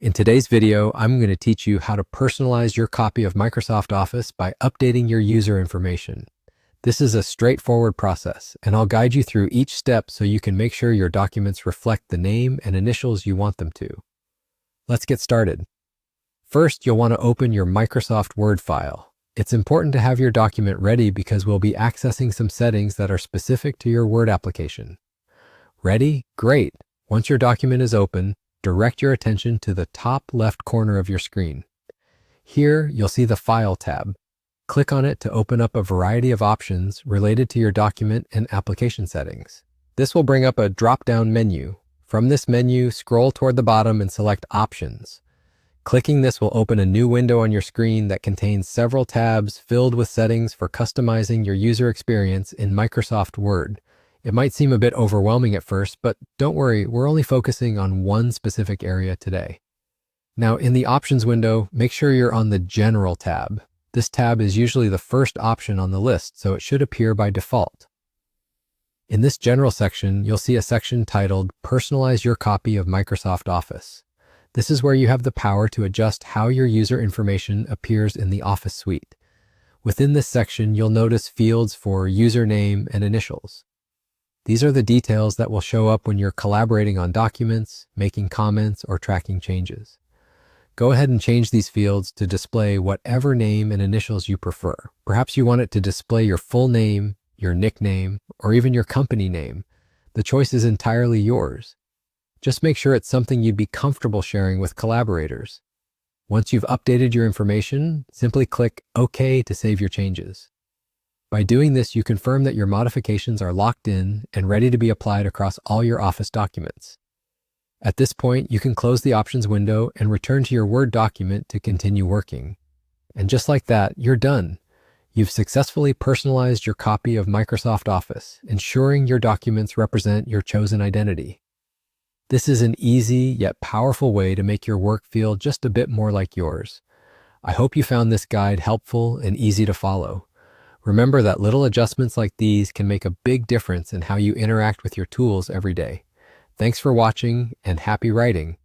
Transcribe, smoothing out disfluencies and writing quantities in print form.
In today's video, I'm going to teach you how to personalize your copy of Microsoft Office by updating your user information. This is a straightforward process, and I'll guide you through each step so you can make sure your documents reflect the name and initials you want them to. Let's get started. First, you'll want to open your Microsoft Word file. It's important to have your document ready because we'll be accessing some settings that are specific to your Word application. Ready? Great. Once your document is open, direct your attention to the top left corner of your screen. Here, you'll see the File tab. Click on it to open up a variety of options related to your document and application settings. This will bring up a drop-down menu. From this menu, scroll toward the bottom and select Options. Clicking this will open a new window on your screen that contains several tabs filled with settings for customizing your user experience in Microsoft Word. It might seem a bit overwhelming at first, but don't worry, we're only focusing on one specific area today. Now, in the Options window, make sure you're on the General tab. This tab is usually the first option on the list, so it should appear by default. In this General section, you'll see a section titled Personalize Your Copy of Microsoft Office. This is where you have the power to adjust how your user information appears in the Office suite. Within this section, you'll notice fields for username and initials. These are the details that will show up when you're collaborating on documents, making comments, or tracking changes. Go ahead and change these fields to display whatever name and initials you prefer. Perhaps you want it to display your full name, your nickname, or even your company name. The choice is entirely yours. Just make sure it's something you'd be comfortable sharing with collaborators. Once you've updated your information, simply click OK to save your changes. By doing this, you confirm that your modifications are locked in and ready to be applied across all your Office documents. At this point, you can close the Options window and return to your Word document to continue working. And just like that, you're done. You've successfully personalized your copy of Microsoft Office, ensuring your documents represent your chosen identity. This is an easy yet powerful way to make your work feel just a bit more like yours. I hope you found this guide helpful and easy to follow. Remember that little adjustments like these can make a big difference in how you interact with your tools every day. Thanks for watching and happy writing.